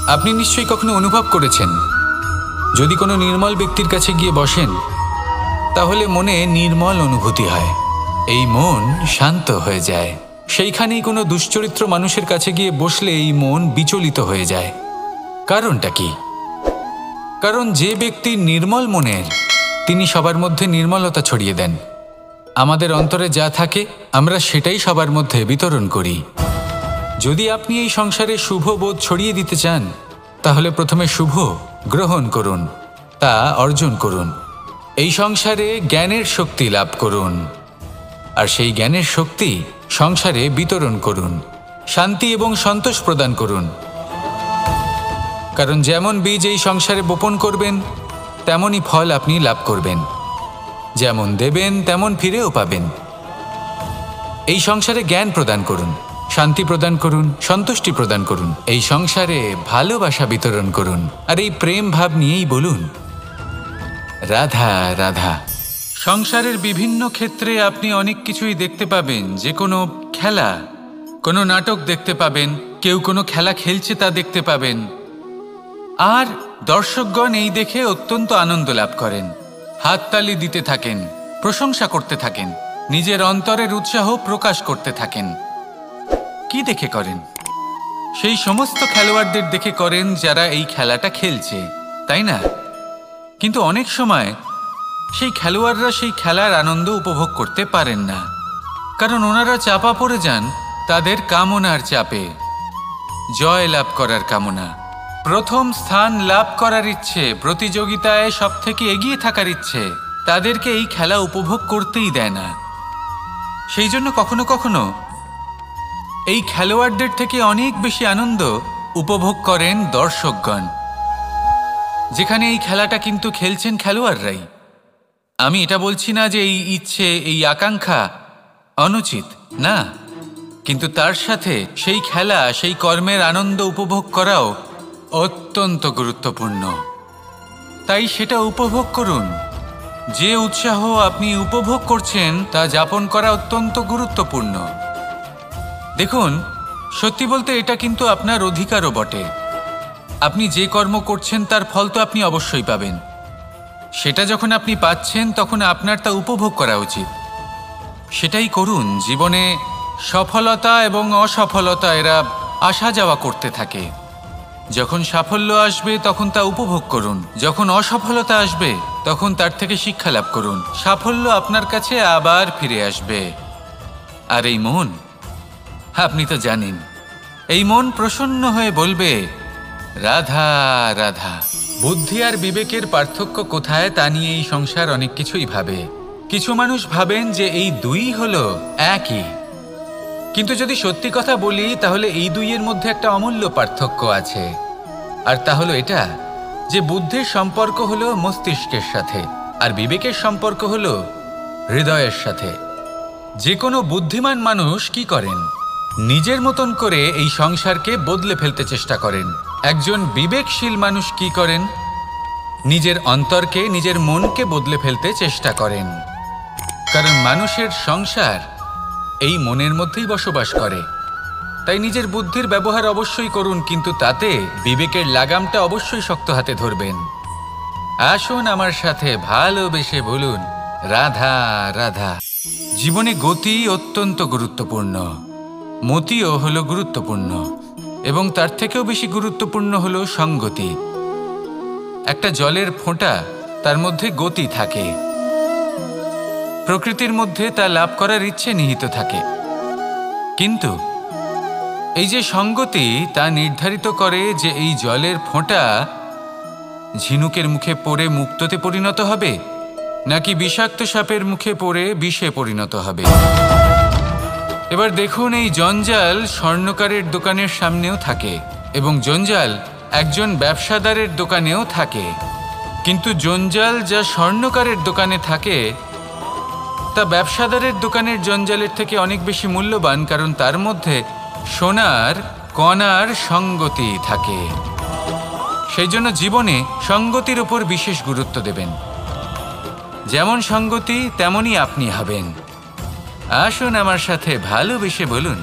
আপনি নিশ্চয়ই কখনো অনুভব করেছেন, যদি কোনো নির্মল ব্যক্তির কাছে গিয়ে বসেন তাহলে মনে নির্মল অনুভূতি হয়, এই মন শান্ত হয়ে যায়। সেইখানেই কোনো দুশ্চরিত্র মানুষের কাছে গিয়ে বসলে এই মন বিচলিত হয়ে যায়। কারণটা কি? কারণ যে ব্যক্তি নির্মল মনের, তিনি সবার মধ্যে নির্মলতা ছড়িয়ে দেন। আমাদের অন্তরে যা থাকে আমরা সেটাই সবার মধ্যে বিতরণ করি। যদি আপনি এই সংসারে শুভ বোধ ছড়িয়ে দিতে চান, তাহলে প্রথমে শুভ গ্রহণ করুন, তা অর্জন করুন। এই সংসারে জ্ঞানের শক্তি লাভ করুন, আর সেই জ্ঞানের শক্তি সংসারে বিতরণ করুন। শান্তি এবং সন্তোষ প্রদান করুন। কারণ যেমন বীজ এই সংসারে বপন করবেন, তেমনই ফল আপনি লাভ করবেন। যেমন দেবেন তেমন ফিরেও পাবেন। এই সংসারে জ্ঞান প্রদান করুন, শান্তি প্রদান করুন, সন্তুষ্টি প্রদান করুন। এই সংসারে ভালোবাসা বিতরণ করুন, আর এই প্রেম ভাব নিয়েই বলুন রাধা রাধা। সংসারের বিভিন্ন ক্ষেত্রে আপনি অনেক কিছুই দেখতে পাবেন। যে কোনো খেলা, কোনো নাটক দেখতে পাবেন, কেউ কোনো খেলা খেলছে তা দেখতে পাবেন, আর দর্শকগণ এই দেখে অত্যন্ত আনন্দ লাভ করেন, হাততালি দিতে থাকেন, প্রশংসা করতে থাকেন, নিজের অন্তরের উৎসাহ প্রকাশ করতে থাকেন। কি দেখে করেন? সেই সমস্ত খেলোয়াড়দের দেখে করেন যারা এই খেলাটা খেলছে, তাই না? কিন্তু অনেক সময় সেই খেলোয়াড়রা সেই খেলার আনন্দ উপভোগ করতে পারেন না, কারণ ওনারা চাপা পড়ে যান তাদের কামনার চাপে। জয় লাভ করার কামনা, প্রথম স্থান লাভ করার ইচ্ছে, প্রতিযোগিতায় সব থেকে এগিয়ে থাকার ইচ্ছে তাদেরকে এই খেলা উপভোগ করতেই দেয় না। সেই জন্য কখনো কখনো এই খেলোয়াড়দের থেকে অনেক বেশি আনন্দ উপভোগ করেন দর্শকগণ, যেখানে এই খেলাটা কিন্তু খেলছেন খেলোয়াড়রাই। আমি এটা বলছি না যে এই ইচ্ছে, এই আকাঙ্ক্ষা অনুচিত না, কিন্তু তার সাথে সেই খেলা, সেই কর্মের আনন্দ উপভোগ করাও অত্যন্ত গুরুত্বপূর্ণ। তাই সেটা উপভোগ করুন। যে উৎসাহ আপনি উপভোগ করছেন তা যাপন করা অত্যন্ত গুরুত্বপূর্ণ। দেখুন, সত্যি বলতে এটা কিন্তু আপনার অধিকারও বটে। আপনি যে কর্ম করছেন তার ফল তো আপনি অবশ্যই পাবেন। সেটা যখন আপনি পাচ্ছেন তখন আপনার তা উপভোগ করা উচিত। সেটাই করুন। জীবনে সফলতা এবং অসফলতা এরা আসা যাওয়া করতে থাকে। যখন সাফল্য আসবে তখন তা উপভোগ করুন, যখন অসফলতা আসবে তখন তার থেকে শিক্ষা লাভ করুন। সাফল্য আপনার কাছে আবার ফিরে আসবে। আর এই মন, আপনি তো জানেন, এই মন প্রসন্ন হয়ে বলবে রাধা রাধা। বুদ্ধি আর বিবেকের পার্থক্য কোথায় তা নিয়ে এই সংসার অনেক কিছুই ভাবে। কিছু মানুষ ভাবেন যে এই দুই হলো একই, কিন্তু যদি সত্যি কথা বলি তাহলে এই দুইয়ের মধ্যে একটা অমূল্য পার্থক্য আছে। আর তা হলো এটা যে বুদ্ধির সম্পর্ক হলো মস্তিষ্কের সাথে, আর বিবেকের সম্পর্ক হলো হৃদয়ের সাথে। যে কোনো বুদ্ধিমান মানুষ কি করেন? নিজের মতন করে এই সংসারকে বদলে ফেলতে চেষ্টা করেন। একজন বিবেকশীল মানুষ কি করেন? নিজের অন্তরকে, নিজের মনকে বদলে ফেলতে চেষ্টা করেন। কারণ মানুষের সংসার এই মনের মধ্যেই বসবাস করে। তাই নিজের বুদ্ধির ব্যবহার অবশ্যই করুন, কিন্তু তাতে বিবেকের লাগামটা অবশ্যই শক্ত হাতে ধরবেন। আসুন আমার সাথে ভালোবেসে বলুন রাধা রাধা। জীবনে গতি অত্যন্ত গুরুত্বপূর্ণ, মতিও হলো গুরুত্বপূর্ণ, এবং তার থেকেও বেশি গুরুত্বপূর্ণ হলো সঙ্গতি। একটা জলের ফোঁটা, তার মধ্যে গতি থাকে। প্রকৃতির মধ্যে তা লাভ করার ইচ্ছে নিহিত থাকে, কিন্তু এই যে সঙ্গতি তা নির্ধারিত করে যে এই জলের ফোঁটা ঝিনুকের মুখে পড়ে মুক্তোতে পরিণত হবে, নাকি বিষাক্ত সাপের মুখে পড়ে বিষে পরিণত হবে। এবার দেখুন, এই জঞ্জাল স্বর্ণকারের দোকানের সামনেও থাকে, এবং জঞ্জাল একজন ব্যবসাদারের দোকানেও থাকে। কিন্তু জঞ্জাল যা স্বর্ণকারের দোকানে থাকে তা ব্যবসাদারের দোকানের জঞ্জালের থেকে অনেক বেশি মূল্যবান, কারণ তার মধ্যে সোনার কণার সঙ্গতি থাকে। সেই জন্য জীবনে সঙ্গতির উপর বিশেষ গুরুত্ব দেবেন। যেমন সঙ্গতি তেমনই আপনি হবেন। আসুন আমার সাথে ভালোবেসে বলুন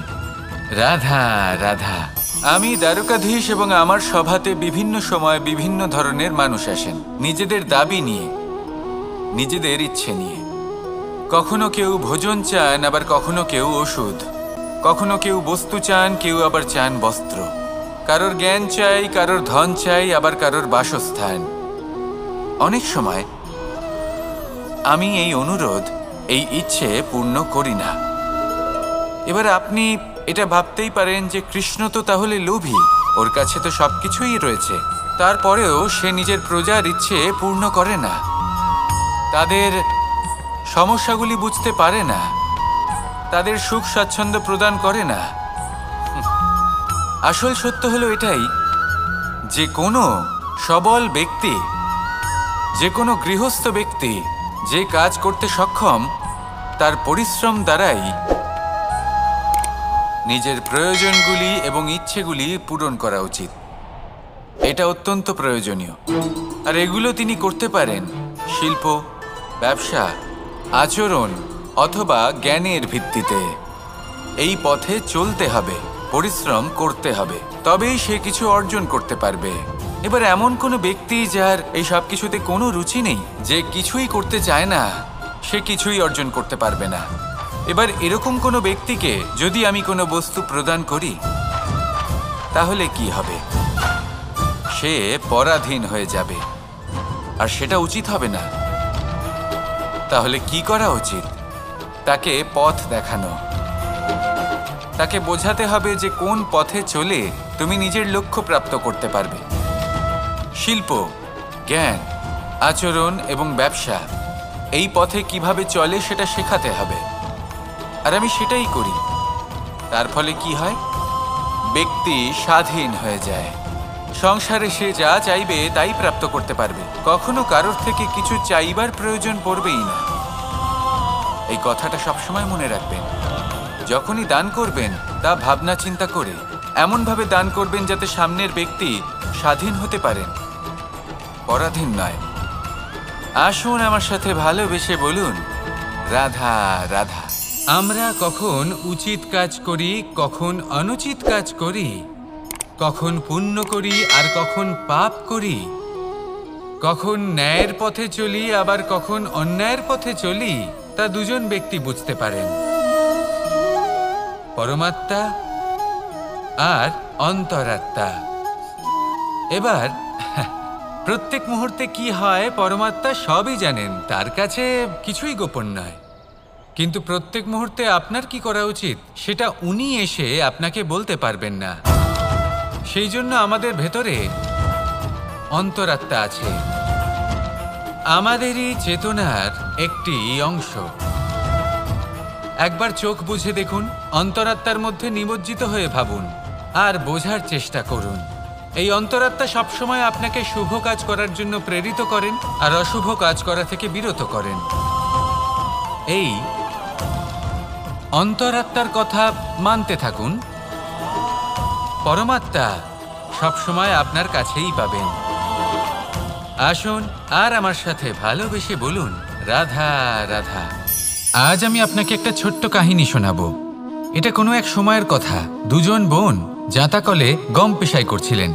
রাধা রাধা। আমি দ্বারকাধীশ এবং আমার সভাতে বিভিন্ন সময় বিভিন্ন ধরনের মানুষ আসেন, নিজেদের দাবি নিয়ে, নিজেদের ইচ্ছে নিয়ে। কখনো কেউ ভোজন চান, আবার কখনো কেউ ওষুধ। কখনো কেউ বস্তু চান, কেউ আবার চান বস্ত্র। কারোর জ্ঞান চাই, কারোর ধন চাই, আবার কারোর বাসস্থান। অনেক সময় আমি এই অনুরোধ, এই ইচ্ছে পূর্ণ করি না। এবার আপনি এটা ভাবতেই পারেন যে কৃষ্ণ তো তাহলে লোভী, ওর কাছে তো সবকিছুই রয়েছে, তারপরেও সে নিজের প্রজার ইচ্ছে পূর্ণ করে না, তাদের সমস্যাগুলি বুঝতে পারে না, তাদের সুখ স্বাচ্ছন্দ্য প্রদান করে না। আসল সত্য হলো এটাই যে কোনো সবল ব্যক্তি, যে কোনো গৃহস্থ ব্যক্তি যে কাজ করতে সক্ষম, তার পরিশ্রম দ্বারাই নিজের প্রয়োজনগুলি এবং ইচ্ছেগুলি পূরণ করা উচিত। এটা অত্যন্ত প্রয়োজনীয়। আর এগুলো তিনি করতে পারেন শিল্প, ব্যবসা, আচরণ অথবা জ্ঞানের ভিত্তিতে। এই পথে চলতে হবে, পরিশ্রম করতে হবে, তবেই সে কিছু অর্জন করতে পারবে। এবার এমন কোনো ব্যক্তি যার এই সব কিছুতে কোনো রুচি নেই, যে কিছুই করতে চায় না, সে কিছুই অর্জন করতে পারবে না। এবার এরকম কোনো ব্যক্তিকে যদি আমি কোনো বস্তু প্রদান করি, তাহলে কি হবে? সে পরাধীন হয়ে যাবে, আর সেটা উচিত হবে না। তাহলে কি করা উচিত? তাকে পথ দেখানো, তাকে বোঝাতে হবে যে কোন পথে চলে তুমি নিজের লক্ষ্য প্রাপ্ত করতে পারবে। শিল্প, জ্ঞান, আচরণ এবং ব্যবসা, এই পথে কিভাবে চলে সেটা শেখাতে হবে। আর আমি সেটাই করি। তার ফলে কি হয়? ব্যক্তি স্বাধীন হয়ে যায়। সংসারে সে যা চাইবে তাই প্রাপ্ত করতে পারবে, কখনো কারোর থেকে কিছু চাইবার প্রয়োজন পড়বেই না। এই কথাটা সবসময় মনে রাখবেন। যখনই দান করবেন তা ভাবনা চিন্তা করে এমনভাবে দান করবেন যাতে সামনের ব্যক্তি স্বাধীন হতে পারেন, পরাধীন নয়। আসুন আমার সাথে ভালোবেসে বলুন, রাধা রাধা। আমরা কখন উচিত কাজ করি, কখন অনুচিত কাজ করি, কখন পুণ্য করি আর কখন পাপ করি, কখন ন্যায়ের পথে চলি আবার কখন অন্যায়ের পথে চলি, তা দুজন ব্যক্তি বুঝতে পারেন, পরমাত্মা আর অন্তরাত্মা। এবার প্রত্যেক মুহূর্তে কি হয় পরমাত্মা সবই জানেন, তার কাছে কিছুই গোপন নয়। কিন্তু প্রত্যেক মুহূর্তে আপনার কি করা উচিত সেটা উনি এসে আপনাকে বলতে পারবেন না। সেই জন্য আমাদের ভেতরে অন্তরাত্মা আছে, আমাদেরই চেতনার একটি অংশ। একবার চোখ বুঝে দেখুন, অন্তরাত্মার মধ্যে নিমজ্জিত হয়ে ভাবুন আর বোঝার চেষ্টা করুন। এই অন্তরাত্মা সবসময় আপনাকে শুভ কাজ করার জন্য প্রেরিত করেন আর অশুভ কাজ করা থেকে বিরত করেন। এই অন্তরাত্মার কথা মানতে থাকুন, পরমাত্মা সবসময় আপনার কাছেই পাবেন। আসুন আর আমার সাথে ভালোবেসে বলুন, রাধা রাধা। আজ আমি আপনাকে একটা ছোট্ট কাহিনী শোনাবো। এটা কোনো এক সময়ের কথা। দুজন বোন জাঁতাকলে গম পেশাই করছিলেন,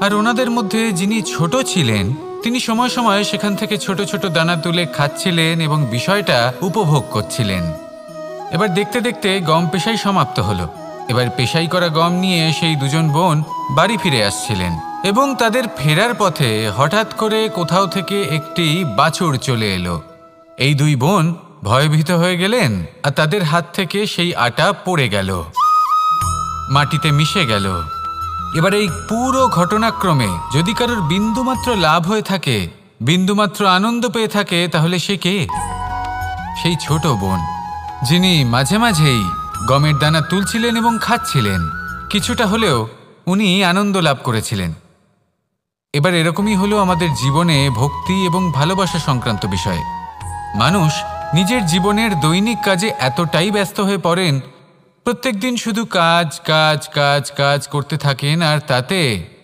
আর ওনাদের মধ্যে যিনি ছোট ছিলেন তিনি সময় সময় সেখান থেকে ছোট ছোট দানা তুলে খাচ্ছিলেন এবং বিষয়টা উপভোগ করছিলেন। এবার দেখতে দেখতে গম পেশাই সমাপ্ত হলো। এবার পেশাই করা গম নিয়ে সেই দুজন বোন বাড়ি ফিরে আসছিলেন এবং তাদের ফেরার পথে হঠাৎ করে কোথাও থেকে একটি বাছুর চলে এলো। এই দুই বোন ভয়ভীত হয়ে গেলেন আর তাদের হাত থেকে সেই আটা পড়ে গেল, মাটিতে মিশে গেল। এবার এই পুরো ঘটনাক্রমে যদি কারোর বিন্দুমাত্র লাভ হয়ে থাকে, বিন্দুমাত্র আনন্দ পেয়ে থাকে, তাহলে সে কে? সেই ছোট বোন, যিনি মাঝে মাঝেই গমের দানা তুলছিলেন এবং খাচ্ছিলেন। কিছুটা হলেও উনি আনন্দ লাভ করেছিলেন। এবার এরকমই হলো আমাদের জীবনে ভক্তি এবং ভালোবাসা সংক্রান্ত বিষয়ে। মানুষ নিজের জীবনের দৈনিক কাজে এতটাই ব্যস্ত হয়ে পড়েন, প্রত্যেকদিন শুধু কাজ কাজ কাজ কাজ করতে থাকেন, আর তাতে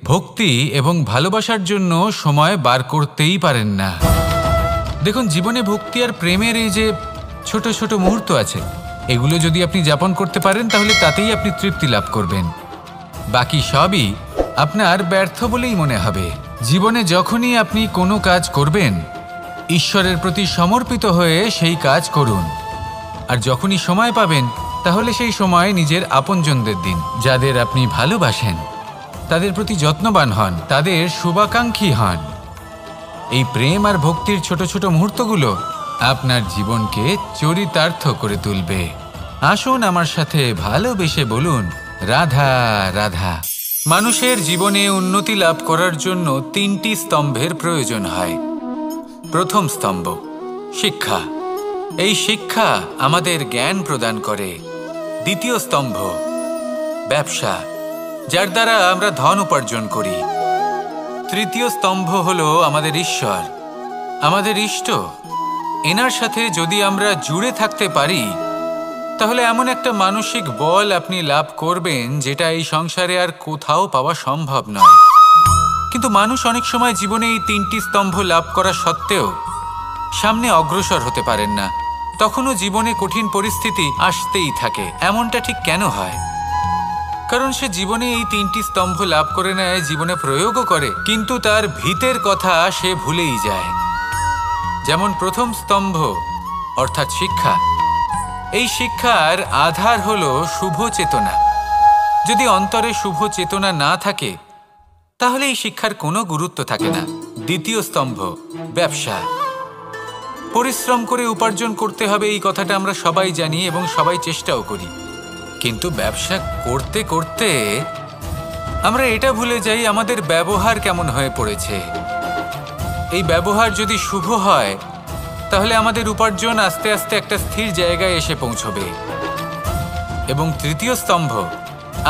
ভক্তি এবং ভালোবাসার জন্য সময় বার করতেই পারেন না। দেখুন, জীবনে ভক্তি আর প্রেমের এই যে ছোট ছোট মুহূর্ত আছে, এগুলো যদি আপনি যাপন করতে পারেন তাহলে তাতেই আপনি তৃপ্তি লাভ করবেন। বাকি সবই আপনার ব্যর্থ বলেই মনে হবে। জীবনে যখনই আপনি কোনো কাজ করবেন, ঈশ্বরের প্রতি সমর্পিত হয়ে সেই কাজ করুন। আর যখনই সময় পাবেন, তাহলে সেই সময় নিজের আপনজনদের দিন। যাদের আপনি ভালোবাসেন তাদের প্রতি যত্নবান হন, তাদের শুভাকাঙ্ক্ষী হন। এই প্রেম আর ভক্তির ছোট ছোট মুহূর্তগুলো আপনার জীবনকে চরিতার্থ করে তুলবে। আসুন আমার সাথে ভালোবেসে বলুন, রাধা রাধা। মানুষের জীবনে উন্নতি লাভ করার জন্য 3টি স্তম্ভের প্রয়োজন হয়। প্রথম স্তম্ভ শিক্ষা। এই শিক্ষা আমাদের জ্ঞান প্রদান করে। দ্বিতীয় স্তম্ভ ব্যবসা, যার দ্বারা আমরা ধন উপার্জন করি। তৃতীয় স্তম্ভ হলো আমাদের ঈশ্বর, আমাদের ইষ্ট। এনার সাথে যদি আমরা জুড়ে থাকতে পারি, তাহলে এমন একটা মানসিক বল আপনি লাভ করবেন যেটা এই সংসারে আর কোথাও পাওয়া সম্ভব নয়। কিন্তু মানুষ অনেক সময় জীবনে এই 3টি স্তম্ভ লাভ করা সত্ত্বেও সামনে অগ্রসর হতে পারেন না। তখনও জীবনে কঠিন পরিস্থিতি আসতেই থাকে। এমনটা ঠিক কেন হয়? কারণ সে জীবনে এই 3টি স্তম্ভ লাভ করে নেয়, জীবনে প্রয়োগও করে, কিন্তু তার ভিতের কথা সে ভুলেই যায়। যেমন প্রথম স্তম্ভ অর্থাৎ শিক্ষা। এই শিক্ষার আধার হলো শুভ চেতনা। যদি অন্তরে শুভ চেতনা না থাকে, তাহলে এই শিক্ষার কোনো গুরুত্ব থাকে না। দ্বিতীয় স্তম্ভ ব্যবসা। পরিশ্রম করে উপার্জন করতে হবে, এই কথাটা আমরা সবাই জানি এবং সবাই চেষ্টাও করি। কিন্তু ব্যবসা করতে করতে আমরা এটা ভুলে যাই আমাদের ব্যবহার কেমন হয়ে পড়েছে। এই ব্যবহার যদি শুভ হয়, তাহলে আমাদের উপার্জন আস্তে আস্তে একটা স্থির জায়গায় এসে পৌঁছবে। এবং তৃতীয় স্তম্ভ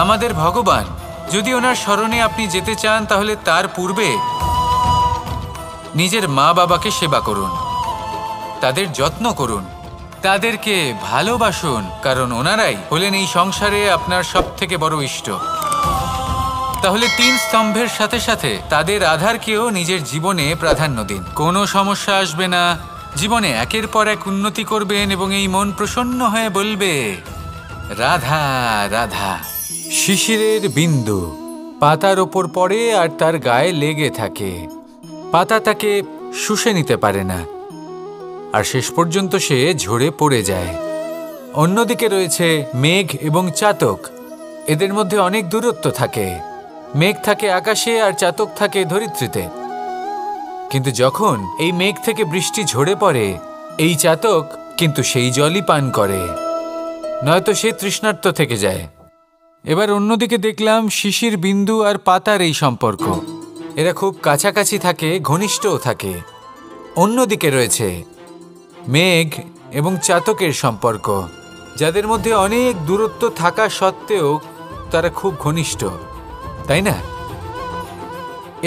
আমাদের ভগবান। যদি ওনার স্মরণে আপনি যেতে চান, তাহলে তার পূর্বে নিজের মা বাবাকে সেবা করুন, তাদের যত্ন করুন, তাদেরকে ভালোবাসুন, কারণ ওনারাই হলেন এই সংসারে আপনার সবথেকে বড় ইষ্ট। তাহলে 3 স্তম্ভের সাথে সাথে তাদের আধারকেও নিজের জীবনে প্রাধান্য দিন। কোনো সমস্যা আসবে না, জীবনে একের পর এক উন্নতি করবেন এবং এই মন প্রসন্ন হয়ে বলবে, রাধা রাধা। শিশিরের বিন্দু পাতার ওপর পড়ে আর তার গায়ে লেগে থাকে। পাতা তাকে শুষে নিতে পারে না, আর শেষ পর্যন্ত সে ঝরে পড়ে যায়। অন্যদিকে রয়েছে মেঘ এবং চাতক। এদের মধ্যে অনেক দূরত্ব থাকে। মেঘ থাকে আকাশে আর চাতক থাকে ধরিত্রীতে। কিন্তু যখন এই মেঘ থেকে বৃষ্টি ঝরে পড়ে, এই চাতক কিন্তু সেই জলই পান করে, নয়তো সে তৃষ্ণার্ত থেকে যায়। এবার অন্যদিকে দেখলাম শিশির বিন্দু আর পাতার এই সম্পর্ক। এরা খুব কাছাকাছি থাকে, ঘনিষ্ঠও থাকে। অন্যদিকে রয়েছে মেঘ এবং চাতকের সম্পর্ক, যাদের মধ্যে অনেক দূরত্ব থাকা সত্ত্বেও তারা খুব ঘনিষ্ঠ, তাই না?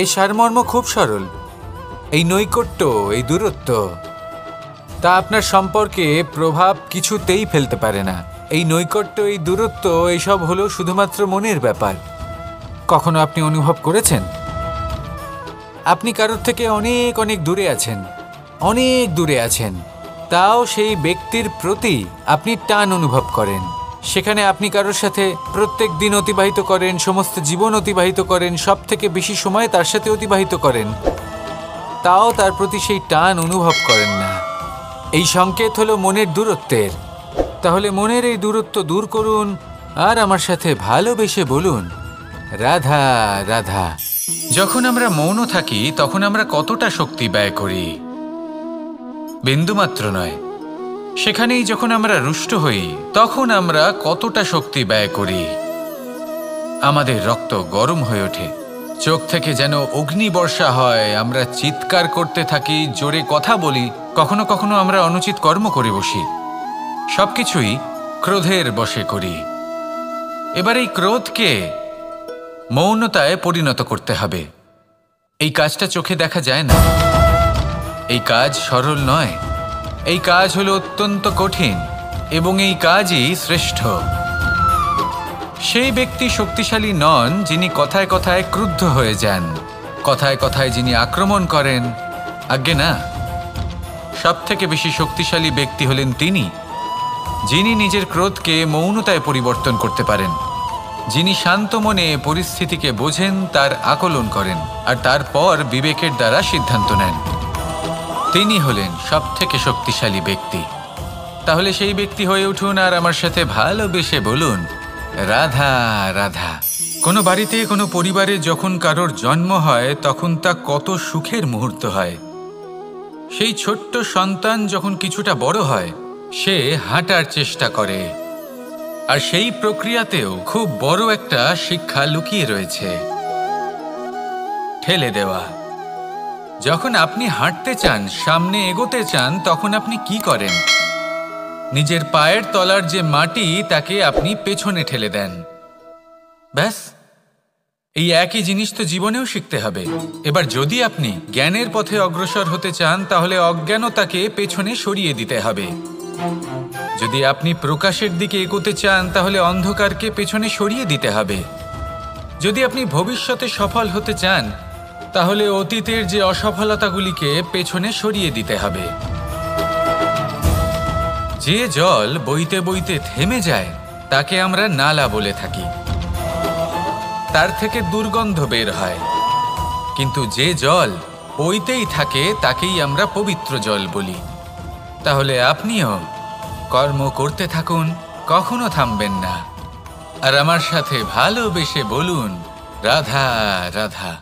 এই সারমর্ম খুব সরল। এই নৈকট্য, এই দূরত্ব, তা আপনার সম্পর্কে প্রভাব কিছুতেই ফেলতে পারে না। এই নৈকট্য, এই দূরত্ব, এইসব হলো শুধুমাত্র মনের ব্যাপার। কখনো আপনি অনুভব করেছেন আপনি কারোর থেকে অনেক অনেক দূরে আছেন, অনেক দূরে আছেন, তাও সেই ব্যক্তির প্রতি আপনি টান অনুভব করেন। সেখানে আপনি কারোর সাথে প্রত্যেক দিন অতিবাহিত করেন, সমস্ত জীবন অতিবাহিত করেন, সব থেকে বেশি সময় তার সাথে অতিবাহিত করেন, তাও তার প্রতি সেই টান অনুভব করেন না। এই সংকেত হলো মনের দূরত্বের। তাহলে মনের এই দূরত্ব দূর করুন আর আমার সাথে ভালোবেসে বলুন, রাধা রাধা। যখন আমরা মৌন থাকি, তখন আমরা কতটা শক্তি ব্যয় করি, বিন্দুমাত্র নয়। সেখানেই যখন আমরা রুষ্ট হই, তখন আমরা কতটা শক্তি ব্যয় করি। আমাদের রক্ত গরম হয়ে ওঠে, চোখ থেকে যেন অগ্নিবর্ষা হয়, আমরা চিৎকার করতে থাকি, জোরে কথা বলি, কখনো কখনো আমরা অনুচিত কর্ম করে বসি। সবকিছুই ক্রোধের বশে করি। এবার এই ক্রোধকে মৌনতায় পরিণত করতে হবে। এই কাজটা চোখে দেখা যায় না, এই কাজ সরল নয়, এই কাজ হলো অত্যন্ত কঠিন এবং এই কাজই শ্রেষ্ঠ। সেই ব্যক্তি শক্তিশালী নন যিনি কথায় কথায় ক্রুদ্ধ হয়ে যান, কথায় কথায় যিনি আক্রমণ করেন। আজ্ঞে না, সব থেকে বেশি শক্তিশালী ব্যক্তি হলেন তিনি, যিনি নিজের ক্রোধকে মৌনতায় পরিবর্তন করতে পারেন। যিনি শান্ত মনে পরিস্থিতিকে বোঝেন, তার আকলন করেন আর তারপর বিবেকের দ্বারা সিদ্ধান্ত নেন, তিনি হলেন সবথেকে শক্তিশালী ব্যক্তি। তাহলে সেই ব্যক্তি হয়ে উঠুন আর আমার সাথে ভালোবেসে বলুন, রাধা রাধা। কোনো বাড়িতে, কোনো পরিবারে যখন কারোর জন্ম হয়, তখন তা কত সুখের মুহূর্ত হয়। সেই ছোট্ট সন্তান যখন কিছুটা বড় হয়, সে হাঁটার চেষ্টা করে, আর সেই প্রক্রিয়াতেও খুব বড় একটা শিক্ষা লুকিয়ে রয়েছে, ঠেলে দেওয়া। যখন আপনি হাঁটতে চান, সামনে এগোতে চান, তখন আপনি কি করেন? নিজের পায়ের তলার যে মাটি, তাকে আপনি পেছনে ঠেলে দেন। ব্যাস, এই একই জিনিস তো জীবনেও শিখতে হবে। এবার যদি আপনি জ্ঞানের পথে অগ্রসর হতে চান, তাহলে অজ্ঞানতাকে পেছনে সরিয়ে দিতে হবে। যদি আপনি প্রকাশের দিকে এগোতে চান, তাহলে অন্ধকারকে পেছনে সরিয়ে দিতে হবে। যদি আপনি ভবিষ্যতে সফল হতে চান, তাহলে অতীতের যে অসফলতাগুলিকে পেছনে সরিয়ে দিতে হবে। যে জল বইতে বইতে থেমে যায়, তাকে আমরা নালা বলে থাকি। তার থেকে দুর্গন্ধ বের হয়। কিন্তু যে জল বইতেই থাকে, তাকেই আমরা পবিত্র জল বলি। তাহলে আপনিও কর্ম করতে থাকুন, কখনো থামবেন না। আর আমার সাথে ভালোবেসে বলুন, রাধা রাধা।